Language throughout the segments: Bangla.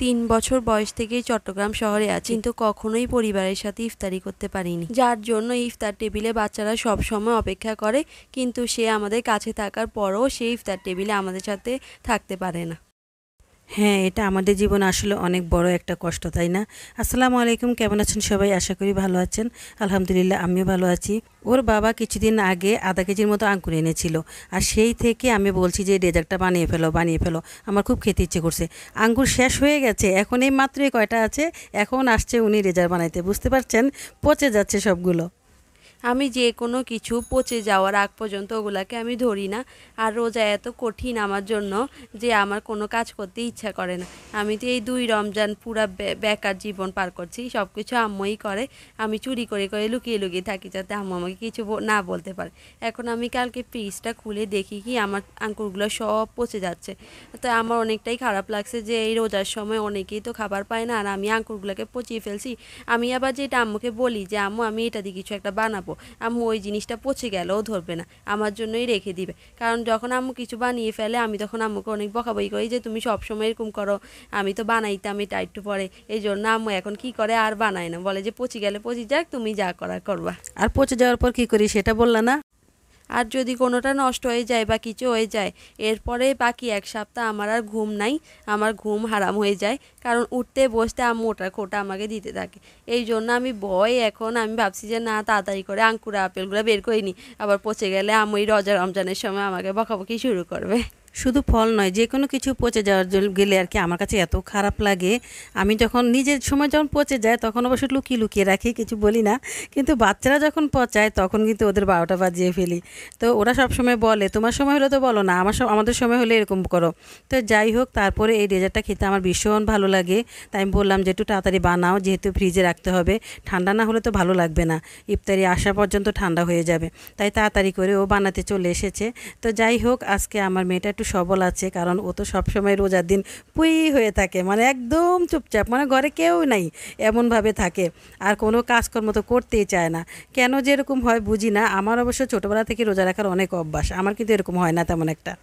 3 বছর বয়স থেকেই চট্টগ্রাম শহরে আছি, কিন্তু কখনোই পরিবারের সাথে ইফতারি করতে পারিনি, যার জন্য ইফতার টেবিলে বাচ্চারা সব সময় অপেক্ষা করে, কিন্তু সে আমাদের কাছে থাকার পরও সে ইফতার টেবিলে আমাদের সাথে থাকতে পারে না। হ্যাঁ, এটা আমাদের জীবনে আসলে অনেক বড় একটা কষ্ট, তাই না? আসসালামু আলাইকুম, কেমন আছেন সবাই? আশা করি ভালো আছেন। আলহামদুলিল্লাহ, আমিও ভালো আছি। ওর বাবা কিছুদিন আগে আধা কেজির মতো আঙ্কুর এনেছিল, আর সেই থেকে আমি বলছি যে ডেজার্টটা বানিয়ে ফেলো, বানিয়ে ফেলো, আমার খুব খেতে ইচ্ছে করছে। আঙ্গুর শেষ হয়ে গেছে, এখন এই মাত্রই কয়টা আছে, এখন আসছে উনি ডেজার্ট বানাইতে, বুঝতে পারছেন? পচে যাচ্ছে সবগুলো। আমি যে কোনো কিছু পচে যাওয়ার আগ পর্যন্ত ওগুলাকে আমি ধরি না। আর রোজা এত কঠিন আমার জন্য যে আমার কোনো কাজ করতে ইচ্ছা করে না। আমি তো এই 2 রমজান পুরা বেকার জীবন পার করছি, সব কিছু আম্মুই করে। আমি চুরি করে করে লুকিয়ে লুকিয়ে থাকি যাতে আম্মু আমাকে কিছু না বলতে পারে। এখন আমি কালকে ফ্রিজটা খুলে দেখি কি আমার আঙ্কুরগুলো সব পচে যাচ্ছে। তো আমার অনেকটাই খারাপ লাগছে যে এই রোজার সময় অনেকেই তো খাবার পায় না, আর আমি আঙ্কুরগুলোকে পচিয়ে ফেলছি। আমি আবার যেটা আম্মুকে বলি যে আম্মু আমি এটা দিয়ে কিছু একটা বানাবো, আম্মু ওই জিনিসটা পচে গেলেও ধরবে না, আমার জন্যই রেখে দিবে। কারণ যখন আম্মু কিছু বানিয়ে ফেলে আমি তখন আম্মুকে অনেক বকাবকি করি যে তুমি সবসময় এরকম করো, আমি তো বানাইতাম এটা একটু পরে। এই জন্য আম্মু এখন কি করে, আর বানায় না, বলে যে পচে গেলে পচে যাক, তুমি যা করার করবা। আর পচে যাওয়ার পর কি করি সেটা বললা না? আর যদি কোনোটা নষ্ট হয়ে যায় বা কিছু হয়ে যায়, এরপরে বাকি 1 সপ্তাহ আমার আর ঘুম নাই, আমার ঘুম হারাম হয়ে যায়। কারণ উঠতে বসতে আম্মু ওটার খোটা আমাকে দিতে থাকে। এই জন্য আমি ভয়, এখন আমি ভাবছি যে না, তাড়াতাড়ি করে আঙ্কুর আপেলগুলো বের করে নিই, আবার পচে গেলে আম্মু এই রমজানের সময় আমাকে বকাবকি শুরু করবে। শুধু ফল নয়, যে কোনো কিছু পচে যাওয়ার জন্য গেলে আর কি আমার কাছে এত খারাপ লাগে। আমি যখন নিজের সময় যখন পচে যায় তখন অবশ্য লুকিয়ে লুকিয়ে রাখি, কিছু বলি না। কিন্তু বাচ্চারা যখন পচায় তখন কিন্তু ওদের 12টা বাজিয়ে ফেলি। তো ওরা সব সময় বলে তোমার সময় হলে তো বলো না, আমাদের সময় হলে এরকম করো। তো যাই হোক, তারপরে এই ডেজার্টটা খেতে আমার ভীষণ ভালো লাগে। তাই আমি বললাম যে একটু তাড়াতাড়ি বানাও, যেহেতু ফ্রিজে রাখতে হবে, ঠান্ডা না হলে তো ভালো লাগবে না, ইফতারি আসা পর্যন্ত ঠান্ডা হয়ে যাবে। তাই তাড়াতাড়ি করে ও বানাতে চলে এসেছে। তো যাই হোক, আজকে আমার মেয়েটা একটু সবল আছে, কারণ ও তো সবসময় রোজার দিন পুই হয়ে থাকে, মানে একদম চুপচাপ, মানে ঘরে কেউ নাই এমনভাবে থাকে, আর কোনো কাজকর্ম তো করতেই চায় না। কেন যে এরকম হয় বুঝি না। আমার অবশ্য ছোটোবেলা থেকে রোজা রাখার অনেক অভ্যাস, আমার কিন্তু এরকম হয় না তেমন একটা।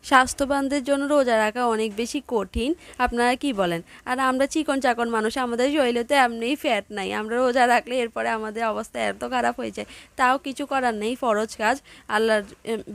স্বাস্থ্যবানদের জন্য রোজা রাখা অনেক বেশি কঠিন, আপনারা কি বলেন? আর আমরা চিকন চাকন মানুষ, আমাদের শরীরে তো এমনিই ফ্যাট নাই, আমরা রোজা রাখলে এরপরে আমাদের অবস্থা এত খারাপ হয়ে যায়। তাও কিছু করার নেই, ফরজ কাজ, আল্লাহর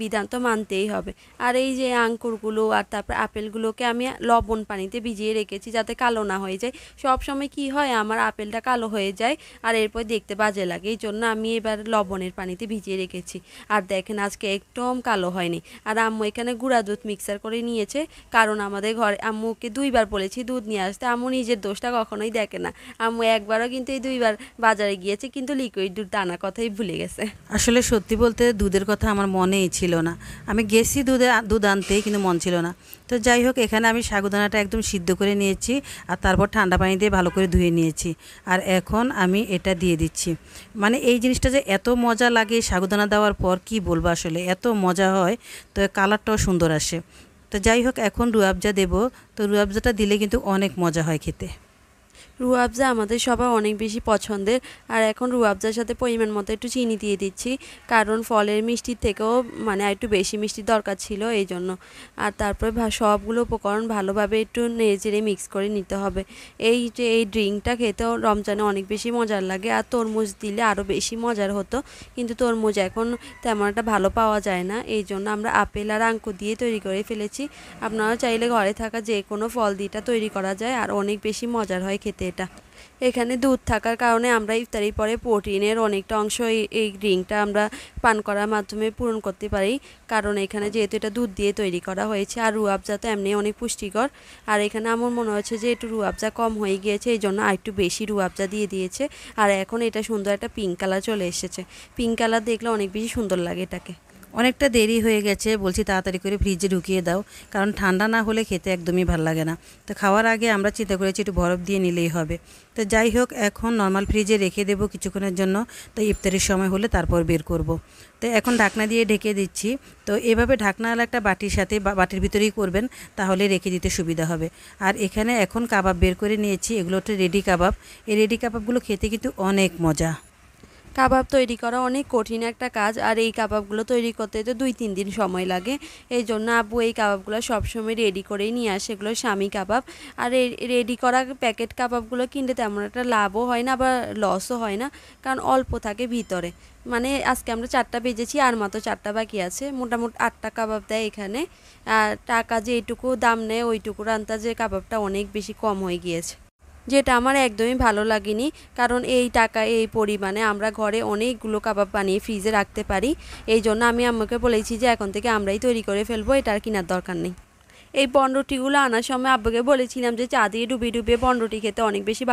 বিধান তো মানতেই হবে। আর এই যে আঙ্কুরগুলো আর তারপর আপেলগুলোকে আমি লবণ পানিতে ভিজিয়ে রেখেছি যাতে কালো না হয়ে যায়। সব সময় কি হয়, আমার আপেলটা কালো হয়ে যায় আর এরপর দেখতে বাজে লাগে, এই জন্য আমি এবার লবণের পানিতে ভিজিয়ে রেখেছি। আর দেখেন আজকে একদম কালো হয়নি। আর আম্মু এখানে গুঁড়া দুধ মিক্সার করে নিয়েছে, কারণ আমাদের ঘরে আম্মুকে 2বার বলেছি দুধ নিয়ে আসতে, আম্মু নিজের দোষটা কখনোই দেখে না। আম্মু একবারও কিন্তু এই 2বার বাজারে গিয়েছে, কিন্তু লিকুইড দুধ আনার কথাই ভুলে গেছে। আসলে সত্যি বলতে দুধের কথা আমার মনেই ছিল না, আমি গেছি দুধ আনতে, কিন্তু মন ছিল না। তো যাই হোক, এখানে আমি সাগুদানাটা একদম সিদ্ধ করে নিয়েছি, আর তারপর ঠান্ডা পানি দিয়ে ভালো করে ধুয়ে নিয়েছি। আর এখন আমি এটা দিয়ে দিচ্ছি। মানে এই জিনিসটা যে এত মজা লাগে সাগুদানা দেওয়ার পর, কি বলবো, আসলে এত মজা হয়। তো কালারটাও সুন্দর আসে। তো যাই হোক, এখন রুয়াবজা দেব। তো রুয়াবজাটা দিলে কিন্তু অনেক মজা হয় খেতে। রুয়াবজা আমাদের সবার অনেক বেশি পছন্দের। আর এখন রুয়াবজার সাথে পরিমাণ মতো একটু চিনি দিয়ে দিচ্ছি, কারণ ফলের মিষ্টির থেকেও মানে একটু বেশি মিষ্টির দরকার ছিল, এই জন্য। আর তারপরে সবগুলো উপকরণ ভালোভাবে একটু নেড়েচেড়ে মিক্স করে নিতে হবে। এই যে এই ড্রিঙ্কটা খেতেও রমজানে অনেক বেশি মজার লাগে, আর তরমুজ দিলে আরও বেশি মজার হতো, কিন্তু তরমুজ এখন তেমন একটা ভালো পাওয়া যায় না, এই জন্য আমরা আপেল আর আঙ্কুর দিয়ে তৈরি করে ফেলেছি। আপনারা চাইলে ঘরে থাকা যে কোনো ফল দিয়েটা তৈরি করা যায়, আর অনেক বেশি মজার হয় খেতে এটা। এখানে দুধ থাকার কারণে আমরা ইফতারির পরে প্রোটিনের অনেকটা অংশ এই ড্রিঙ্কটা আমরা পান করার মাধ্যমে পূরণ করতে পারি, কারণ এখানে যেহেতু এটা দুধ দিয়ে তৈরি করা হয়েছে, আর রুয়াবজা তো এমনি অনেক পুষ্টিকর। আর এখানে আমার মনে হচ্ছে যে একটু রুয়াবজা কম হয়ে গিয়েছে, এই জন্য আর একটু বেশি রুয়াবজা দিয়ে দিয়েছে। আর এখন এটা সুন্দর একটা পিঙ্ক কালার চলে এসেছে, পিঙ্ক কালার দেখলে অনেক বেশি সুন্দর লাগে এটাকে। অনেকটা দেরি হয়ে গেছে, বলছি তাড়াতাড়ি করে ফ্রিজে ঢুকিয়ে দাও, কারণ ঠান্ডা না হলে খেতে একদমই ভালো লাগে না। তো খাওয়ার আগে আমরা চিন্তা করেছি একটু বরফ দিয়ে নিলেই হবে। তো যাই হোক, এখন নর্মাল ফ্রিজে রেখে দেবো কিছুক্ষণের জন্য, তো ইফতারির সময় হলে তারপর বের করব। তো এখন ঢাকনা দিয়ে ঢেকে দিচ্ছি। তো এভাবে ঢাকনাওয়ালা একটা বাটির সাথে বাটির ভিতরেই করবেন, তাহলে রেখে দিতে সুবিধা হবে। আর এখানে এখন কাবাব বের করে নিয়েছি, এগুলো হচ্ছে রেডি কাবাব। এই রেডি কাবাবগুলো খেতে কিন্তু অনেক মজা। কাবাব তৈরি করা অনেক কঠিন একটা কাজ, আর এই কাবাবগুলো তৈরি করতে তো 2-3 দিন সময় লাগে। এই জন্য আব্বু এই কাবাবগুলো সবসময় রেডি করেই নিয়ে আসে, এগুলো স্বামী কাবাব। আর এই রেডি করা প্যাকেট কাবাবগুলো কিনতে তেমন একটা লাভও হয় না, আবার লসও হয় না, কারণ অল্প থাকে ভিতরে। মানে আজকে আমরা 4টা বেজেছি, আর মাত্র 4টা বাকি আছে। মোটামুটি 8টা কাবাব দেয় এখানে। আর টাকা যেইটুকু দাম নেয় ওইটুকুর আন্দাজে কাবাবটা অনেক বেশি কম হয়ে গিয়েছে, যেটা আমার একদমই ভালো লাগেনি। কারণ এই টাকা এই পরিমাণে আমরা ঘরে অনেকগুলো কাবাব বানিয়ে ফ্রিজে রাখতে পারি। এই জন্য আমি আম্মুকে বলেছি যে এখন থেকে আমরাই তৈরি করে ফেলবো, এটা আর কেনার দরকার নেই। এই বনরুটিগুলো আনার সময় আব্বুকে বলেছিলাম যে চা দিয়ে ডুবিয়ে ডুবিয়ে বনরুটি খেতে অনেক বেশি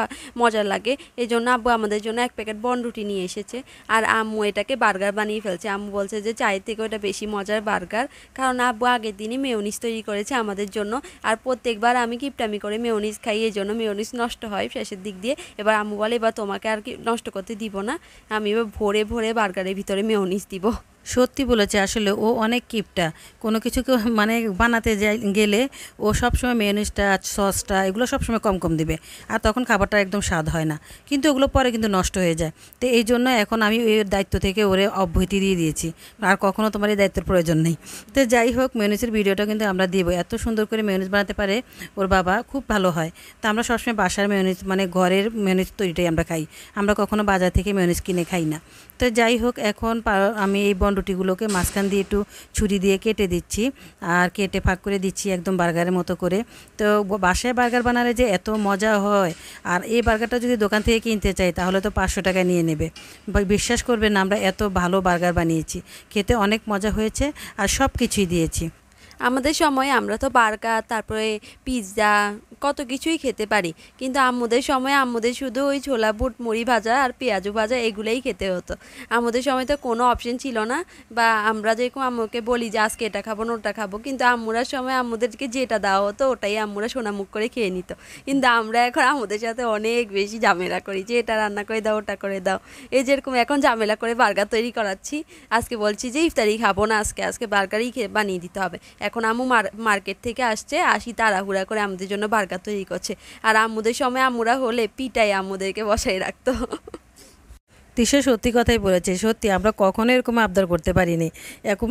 মজার লাগে। এই জন্য আব্বু আমাদের জন্য 1 প্যাকেট বনরুটি নিয়ে এসেছে, আর আম্মু এটাকে বার্গার বানিয়ে ফেলছে। আম্মু বলছে যে চায়ের থেকে ওটা বেশি মজার বার্গার, কারণ আব্বু আগের দিনই মেয়োনিজ তৈরি করেছে আমাদের জন্য। আর প্রত্যেকবার আমি কিপটামি করে মেয়োনিজ খাই, এই জন্য মেয়োনিজ নষ্ট হয় শেষের দিক দিয়ে। এবার আম্মু বলে এবার তোমাকে আর কি নষ্ট করতে দিব না, আমি এবার ভরে ভরে বার্গারের ভিতরে মেয়োনিজ দিব। সত্যি বলেছে, আসলে ও অনেক কিপটা। কোনো কিছুকে মানে বানাতে গেলে ও সবসময় মেয়োনিজটা সসটা এগুলো সবসময় কম কম দিবে, আর তখন খাবারটা একদম স্বাদ হয় না, কিন্তু ওগুলো পরে কিন্তু নষ্ট হয়ে যায়। তো এই জন্য এখন আমি এর দায়িত্ব থেকে ওরে অব্যাহতি দিয়ে দিয়েছি, আর কখনও তোমার এই দায়িত্বের প্রয়োজন নেই। তো যাই হোক, মেয়োনিজের ভিডিওটা কিন্তু আমরা দিব। এত সুন্দর করে মেয়োনিজ বানাতে পারে ওর বাবা, খুব ভালো হয়। তো আমরা সবসময় বাসার মেয়োনিজ মানে ঘরের মেয়োনিজ তৈরিটাই আমরা খাই, আমরা কখনো বাজার থেকে মেয়োনিজ কিনে খাই না। তো যাই হোক, এখন আমি এই রুটিগুলোকে মাঝখান দিয়ে একটু ছুরি দিয়ে কেটে দিচ্ছি, আর কেটে ফাঁক করে দিচ্ছি একদম বার্গারের মতো করে। তো বাসায় বার্গার বানালে যে এত মজা হয়, আর এই বার্গারটা যদি দোকান থেকে কিনতে চাই তাহলে তো 500 টাকা নিয়ে নেবে। বিশ্বাস করবেন না, আমরা এত ভালো বার্গার বানিয়েছি, খেতে অনেক মজা হয়েছে, আর সব কিছুই দিয়েছি। আমাদের সময় আমরা তো বার্গার, তারপরে পিৎজা, কত কিছুই খেতে পারি, কিন্তু আম্মুদের সময় আম্মুদের শুধু ওই ছোলা বুট মুড়ি ভাজা আর পেঁয়াজু ভাজা এগুলোই খেতে হতো। আম্মুদের সময় তো কোনো অপশন ছিল না, বা আমরা যেরকম আম্মুকে বলি যে আজকে এটা খাবো না ওটা খাবো, কিন্তু আম্মুরার সময় আম্মুদেরকে যেটা দেওয়া হতো ওটাই আম্মুরা সোনামুখ করে খেয়ে নিত। কিন্তু আমরা এখন আম্মুদের সাথে অনেক বেশি ঝামেলা করি যে এটা রান্না করে দাও ওটা করে দাও। এই যেরকম এখন ঝামেলা করে বার্গার তৈরি করাচ্ছি, আজকে বলছি যে ইফতারি খাবো না, আজকে বার্গারই বানিয়ে দিতে হবে। এখন আম্মু মার্কেট থেকে আসি তাড়াহুড়া করে আমাদের জন্য বার্গার তৈরি করছে। আর আম্মুদের সময় আম্মুরা হলে পিটাই আম্মুদেরকে বসাই রাখতো। তিশা সত্যি কথাই বলেছে, সত্যি আমরা কখনো এরকম আবদার করতে পারিনি।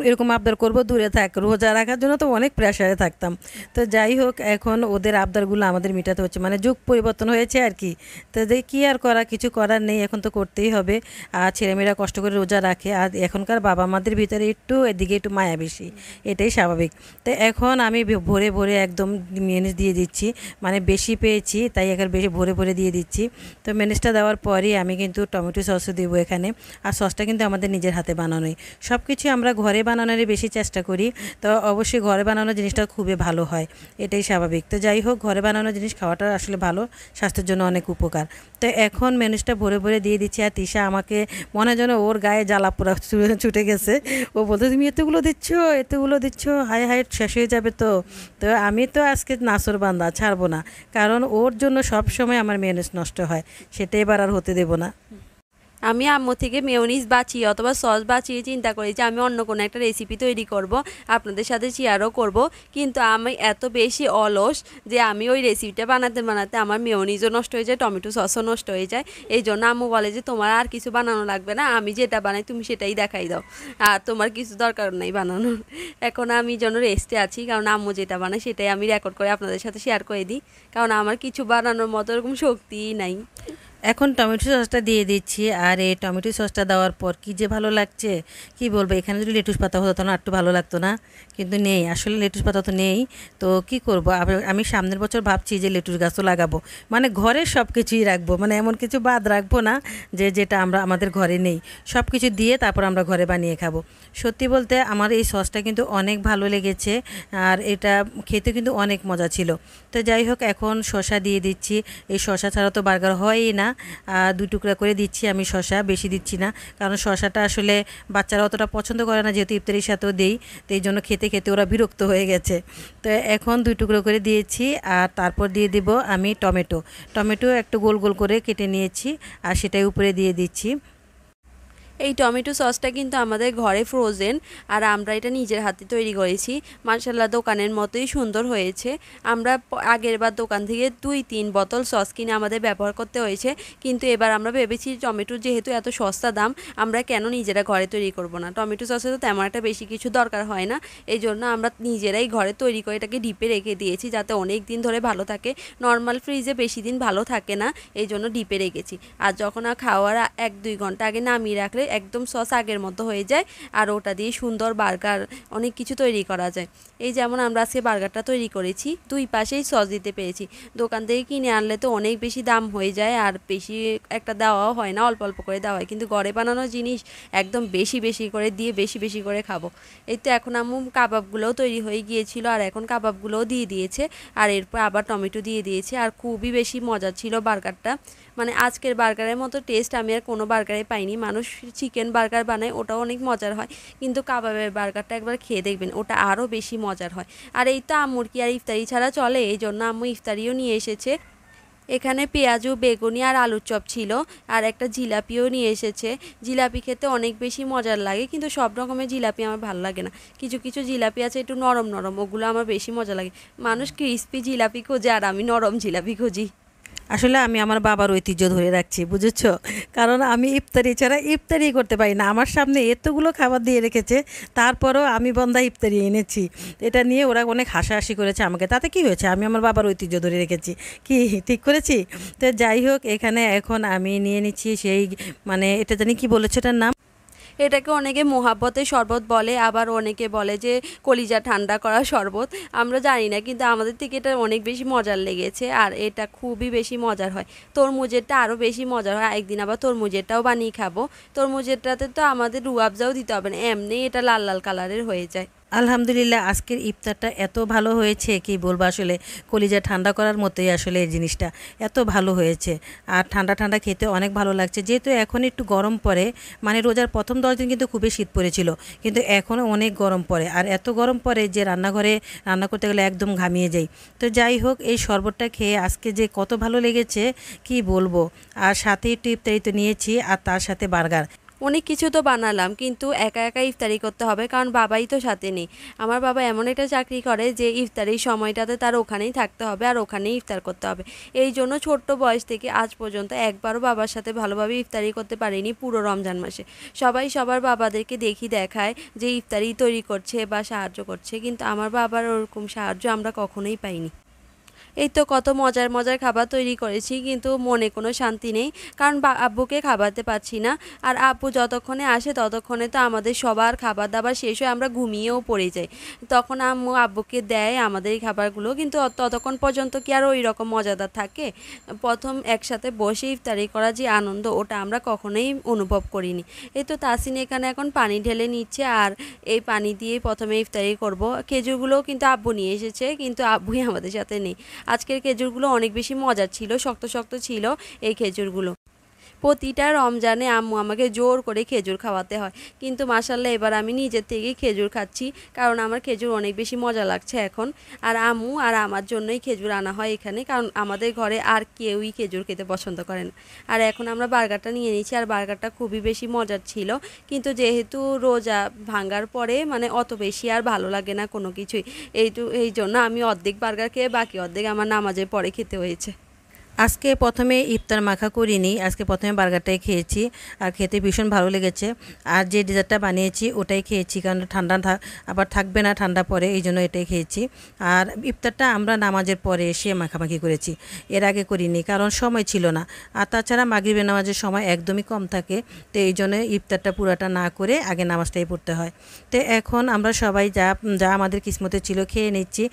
এরকম আবদার করব দূরে থাক, রোজা রাখার জন্য তো অনেক প্রেশারে থাকতাম। তো যাই হোক, এখন ওদের আবদারগুলো আমাদের মেটাতে হচ্ছে, মানে যুগ পরিবর্তন হয়েছে আর কি। তো কী আর কিছু করার নেই, এখন তো করতেই হবে। আর ছেলেমেয়েরা কষ্ট করে রোজা রাখে, আর এখনকার বাবা মাদের ভিতরে এদিকে একটু মায়া বেশি, এটাই স্বাভাবিক। তো এখন আমি ভরে ভরে একদম মেয়োনিজ দিয়ে দিচ্ছি, মানে বেশি পেয়েছি তাই এখন বেশি ভরে ভরে দিয়ে দিচ্ছি। তো মেয়োনিজটা দেওয়ার পরই আমি কিন্তু টমেটো সস দেব এখানে। আর সসটা কিন্তু আমাদের নিজের হাতে বানানোই, সব কিছু আমরা ঘরে বানানোরই বেশি চেষ্টা করি। তো অবশ্যই ঘরে বানানো জিনিসটা খুবই ভালো হয়, এটাই স্বাভাবিক। তো যাই হোক, ঘরে বানানো জিনিস খাওয়াটা আসলে ভালো, স্বাস্থ্যের জন্য অনেক উপকার। তো এখন মেনুসটা ভরে ভরে দিয়ে দিচ্ছি। আর তিশা আমাকে মনে হয় যেন ওর গায়ে জ্বালা পোড়া ছুটে গেছে। ও বলতে তুমি এতগুলো দিচ্ছ, হায় হায় শেষ হয়ে যাবে। তো তো আমি তো আজকে নাসর বান্দা, ছাড়বো না, কারণ ওর জন্য সব সময় আমার মেয়োনিজ নষ্ট হয়, সেটা এবার আর হতে দেবো না। আমি আম্মু থেকে মেয়োনিজ বাঁচিয়ে অথবা সস বাঁচিয়ে চিন্তা করি যে আমি অন্য কোনো একটা রেসিপি তৈরি করব, আপনাদের সাথে শেয়ারও করব। কিন্তু আমি এত বেশি অলস যে আমি ওই রেসিপিটা বানাতে বানাতে আমার মেয়োনিজও নষ্ট হয়ে যায়, টমেটো সসও নষ্ট হয়ে যায়। এই জন্য আম্মু বলে যে তোমার আর কিছু বানানো লাগবে না, আমি যেটা বানাই তুমি সেটাই দেখাই দাও, আর তোমার কিছু দরকার নেই বানানোর। এখন আমি যেন রেস্টে আছি, কারণ আম্মু যেটা বানায় সেটাই আমি রেকর্ড করে আপনাদের সাথে শেয়ার করে দিই, কারণ আমার কিছু বানানোর মতো এরকম শক্তিই নাই। এখন টমেটো সসটা দিয়ে দিচ্ছি, আর এই টমেটো সসটা দেওয়ার পর কী যে ভালো লাগছে কি বলবো। এখানে যদি লেটুস পাতা হতো না একটু ভালো লাগতো না, কিন্তু নেই, আসলে লেটুস পাতা তো নেই। তো কি করব, আমি সামনের বছর ভাবছি যে লেটুস গাছও লাগাবো, মানে ঘরের সব কিছুই রাখবো, মানে এমন কিছু বাদ রাখবো না যেটা আমাদের ঘরে নেই, সব কিছু দিয়ে তারপর আমরা ঘরে বানিয়ে খাবো। সত্যি বলতে আমার এই সসটা কিন্তু অনেক ভালো লেগেছে, আর এটা খেতে কিন্তু অনেক মজা ছিল। তো যাই হোক, এখন শসা দিয়ে দিচ্ছি। এই শসা ছাড়া তো বার্গার হয়ই না। 2 টুকরা করে দিচ্ছি আমি শসা, বেশি দিচ্ছি না, কারণ শসাটা আসলে বাচ্চারা অতটা পছন্দ করে না, যেহেতু ইফতারির সাথেও দেই, তো এই জন্য খেতে খেতে ওরা বিরক্ত হয়ে গেছে। তো এখন 2 টুকরো করে দিয়েছি, আর তারপর দিয়ে দিব আমি টমেটো একটু গোল গোল করে কেটে নিয়েছি, আর সেটাই উপরে দিয়ে দিচ্ছি। এই টমেটো সসটা কিন্তু আমাদের ঘরে ফ্রোজেন, আর আমরা এটা নিজের হাতে তৈরি করেছি। মাশাআল্লাহ দোকানের মতোই সুন্দর হয়েছে। আমরা আগের বার দোকান থেকে 2-3 বোতল সস কিনে আমাদের ব্যবহার করতে হয়েছে, কিন্তু এবার আমরা ভেবেছি টমেটোর যেহেতু এত সস্তা দাম, আমরা কেন নিজেরা ঘরে তৈরি করব না। টমেটো সসে তো তেমন একটা বেশি কিছু দরকার হয় না, এই জন্য আমরা নিজেরাই ঘরে তৈরি করে এটাকে ডিপে রেখে দিয়েছি যাতে অনেক দিন ধরে ভালো থাকে। নর্মাল ফ্রিজে বেশি দিন ভালো থাকে না, এই জন্য ডিপে রেখেছি। আর যখন খাওয়ার 1-2 ঘন্টা আগে নামিয়ে রাখলে একদম সস আগের মতো হয়ে যায়, আর ওটা দিয়ে সুন্দর বার্গার অনেক কিছু তৈরি করা যায়। এই যেমন আমরা আজকে বার্গারটা তৈরি করেছি, 2 পাশেই সস দিতে পেরেছি। দোকান থেকে কিনে আনলে তো অনেক বেশি দাম হয়ে যায়, আর বেশি একটা দেওয়াও হয় না, অল্প অল্প করে দেওয়া হয়। কিন্তু ঘরে বানানো জিনিস একদম বেশি বেশি করে দিয়ে বেশি বেশি করে খাবো। এই তো এখন আম্মু কাবাবগুলোও তৈরি হয়ে গিয়েছিল, আর এখন কাবাবগুলোও দিয়ে দিয়েছে, আর এরপর আবার টমেটো দিয়ে দিয়েছে। আর খুবই বেশি মজা ছিল বার্গারটা, মানে আজকের বার্গারের মতো টেস্ট আমি আর কোনো বার্গারে পাইনি। মানুষ চিকেন বার্গার বানায়, ওটাও অনেক মজার হয়, কিন্তু কাবাবের বার্গারটা একবার খেয়ে দেখবেন, ওটা আরও বেশি মজার হয়। আর এই তো আম্মুর কি আর ইফতারি ছাড়া চলে, এই জন্য আম্মু ইফতারিও নিয়ে এসেছে। এখানে পেঁয়াজু, বেগুনি আর আলুর চপ ছিল, আর একটা জিলাপিও নিয়ে এসেছে। জিলাপি খেতে অনেক বেশি মজার লাগে, কিন্তু সব রকমের জিলাপি আমার ভালো লাগে না। কিছু কিছু জিলাপি আছে একটু নরম নরম, ওগুলো আমার বেশি মজা লাগে। মানুষ ক্রিস্পি জিলাপি খোঁজে, আর আমি নরম জিলাপি খুঁজি। আসলে আমি আমার বাবার ঐতিহ্য ধরে রাখছি, বুঝেছো? কারণ আমি ইফতারি ছাড়া ইফতারি করতে পারি না। আমার সামনে এতগুলো খাবার দিয়ে রেখেছে, তারপরও আমি বন্ধা ইফতারি এনেছি। এটা নিয়ে ওরা অনেক হাসাহাসি করেছে আমাকে। তাতে কি হয়েছে, আমি আমার বাবার ঐতিহ্য ধরে রেখেছি, কি ঠিক করেছি? তো যাই হোক, এখানে এখন আমি নিয়ে নিচ্ছি সেই, মানে এটা জানি কি বলেছে এটার নাম। এটাকে অনেকে মোহাব্বতের শরবত বলে, আবার অনেকে বলে যে কলিজা ঠান্ডা করা শরবত। আমরা জানি না, কিন্তু আমাদের থেকে এটা অনেক বেশি মজার লেগেছে, আর এটা খুবই বেশি মজার হয়। তরমুজেরটা আরও বেশি মজার হয়। একদিন আবার তরমুজেরটাও বানিয়ে খাবো। তরমুজেরটাতে তো আমাদের রুয়াবজাও দিতে হবে না, এমনি এটা লাল লাল কালারের হয়ে যায়। আলহামদুলিল্লাহ, আজকের ইফতারটা এত ভালো হয়েছে কি বলবো, আসলে কলিজা ঠান্ডা করার মতোই আসলে এই জিনিসটা এত ভালো হয়েছে। আর ঠান্ডা ঠান্ডা খেতে অনেক ভালো লাগছে, যেহেতু এখন একটু গরম পড়ে। মানে রোজার প্রথম 10 দিন কিন্তু খুবই শীত পড়েছিল, কিন্তু এখনও অনেক গরম পড়ে, আর এত গরম পড়ে যে রান্নাঘরে রান্না করতে গেলে একদম ঘামিয়ে যাই। তো যাই হোক, এই শরবতটা খেয়ে আজকে যে কত ভালো লেগেছে কি বলবো। আর সাথে একটু ইফতারি তো নিয়েছি, আর তার সাথে বার্গার। অনেক কিছু তো বানালাম, কিন্তু একা একা ইফতারি করতে হবে, কারণ বাবাই তো সাথে নেই। আমার বাবা এমন একটা চাকরি করে যে ইফতারির সময়টাতে তার ওখানেই থাকতে হবে, আর ওখানেই ইফতার করতে হবে। এই জন্য ছোট্ট বয়স থেকে আজ পর্যন্ত একবারও বাবার সাথে ভালোভাবে ইফতারি করতে পারিনি পুরো রমজান মাসে। সবাই সবার বাবাদেরকে দেখায় যে ইফতারি তৈরি করছে বা সাহায্য করছে, কিন্তু আমার বাবার ওরকম সাহায্য আমরা কখনোই পাইনি। এই তো কত মজার মজার খাবার তৈরি করেছি, কিন্তু মনে কোনো শান্তি নেই, কারণ আব্বুকে খাওয়াতে পারছি না। আর আব্বু যতক্ষণে আসে ততক্ষণে তো আমাদের সবার খাবার দাবার শেষ হয়ে আমরা ঘুমিয়েও পড়ে যাই। তখন আম্মু আব্বুকে দেয় আমাদের এই খাবারগুলো, কিন্তু ততক্ষণ পর্যন্ত কি আর ওই রকম মজাদার থাকে? প্রথম একসাথে বসে ইফতারি করা যে আনন্দ, ওটা আমরা কখনোই অনুভব করিনি। এই তো তাসিন এখানে এখন পানি ঢেলে নিচ্ছে, আর এই পানি দিয়েই প্রথমে ইফতারি করব। খেজুরগুলোও কিন্তু আব্বু নিয়ে এসেছে, কিন্তু আব্বুই আমাদের সাথে নেই। আজকের খেজুরগুলো অনেক বেশি মজার ছিল, শক্ত শক্ত ছিল এই খেজুরগুলো। প্রতিটা রমজানে আম্মু আমাকে জোর করে খেজুর খাওয়াতে হয়, কিন্তু মাশাল্লাহ এবার আমি নিজের থেকেই খেজুর খাচ্ছি, কারণ আমার খেজুর অনেক বেশি মজা লাগছে এখন। আর আম্মু আর আমার জন্যই খেজুর আনা হয় এখানে, কারণ আমাদের ঘরে আর কেউই খেজুর খেতে পছন্দ করে না। আর এখন আমরা বার্গারটা নিয়ে নিয়েছি, আর বার্গারটা খুবই বেশি মজার ছিল, কিন্তু যেহেতু রোজা ভাঙার পরে মানে অত বেশি আর ভালো লাগে না কোনো কিছুই। এই জন্য আমি অর্ধেক বার্গার খেয়ে বাকি অর্ধেক আমার নামাজের পরে খেতে হয়েছে। আজকে প্রথমে ইফতার মাখা করিনি, আজকে প্রথমে বার্গারটাই খেয়েছি, আর খেতে ভীষণ ভালো লেগেছে। আর যে ডেজার্টটা বানিয়েছি ওটাই খেয়েছি, কারণ ঠান্ডা আবার থাকবে না ঠান্ডা পরে, এই জন্য এটাই খেয়েছি। আর ইফতারটা আমরা নামাজের পরে এসে মাখামাখি করেছি, এর আগে করিনি, কারণ সময় ছিল না। আর তাছাড়া মাগরিবের নামাজের সময় একদমই কম থাকে, তো এই জন্য ইফতারটা পুরাটা না করে আগে নামাজটাই পড়তে হয়। তো এখন আমরা সবাই যা যা আমাদের কিসমতে ছিল খেয়ে নিচ্ছি।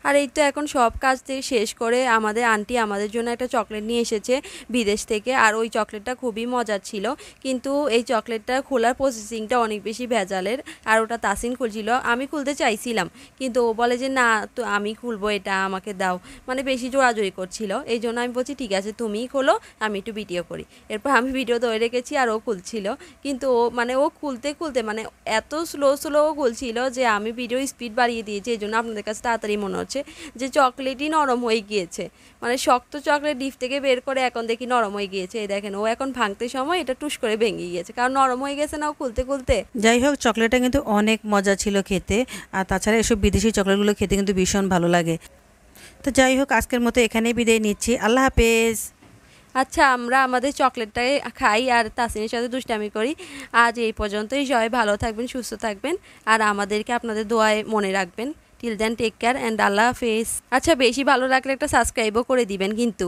আর এই তো এখন সব কাজ থেকে শেষ করে আমাদের আন্টি আমাদের জন্য একটা চকলেট নিয়ে এসেছে বিদেশ থেকে, আর ওই চকলেটটা খুবই মজার ছিল, কিন্তু এই চকলেটটা খোলার প্রসেসিংটা অনেক বেশি ভেজালের, আর ওটা তাসিন খুলছিল। আমি খুলতে চাইছিলাম, কিন্তু ও বলে যে না তো আমি খুলবো, এটা আমাকে দাও, মানে বেশি জোরাজোরি করছিল। এই জন্য আমি বলছি ঠিক আছে তুমিই খোলো, আমি একটু ভিডিও করি। এরপর আমি ভিডিও ধরে রেখেছি, আর ও খুলছিল, কিন্তু ও খুলতে খুলতে মানে এত স্লো স্লো খুলছিল যে আমি ভিডিও স্পিড বাড়িয়ে দিয়েছি, এই জন্য আপনাদের কাছে তাড়াতাড়ি মনে হচ্ছে। করছে যে চকলেটই নরম হয়ে গিয়েছে, মানে শক্ত চকলেট ডিপ থেকে বের করে এখন দেখি নরম হয়ে গিয়েছে। এই দেখেন ও এখন ভাঙতে সময় এটা টুস করে ভেঙে গিয়েছে, কারণ নরম হয়ে গেছে না ও খুলতে খুলতে। যাই হোক, চকলেটটা কিন্তু অনেক মজা ছিল খেতে, আর তাছাড়া এসব বিদেশি চকলেটগুলো খেতে কিন্তু ভীষণ ভালো লাগে। তো যাই হোক, আজকের মতো এখানেই বিদায় নিচ্ছি। আল্লাহ হাফেজ। আচ্ছা, আমরা আমাদের চকলেটটাই খাই আর তাসিনের সাথে দুষ্টামি করি। আজ এই পর্যন্তই। সবাই ভালো থাকবেন, সুস্থ থাকবেন, আর আমাদেরকে আপনাদের দোয়ায় মনে রাখবেন। Till then take care and আল্লাহ হাফেজ। আচ্ছা, বেশি ভালো লাগলে একটা সাবস্ক্রাইবও করে দিবেন কিন্তু।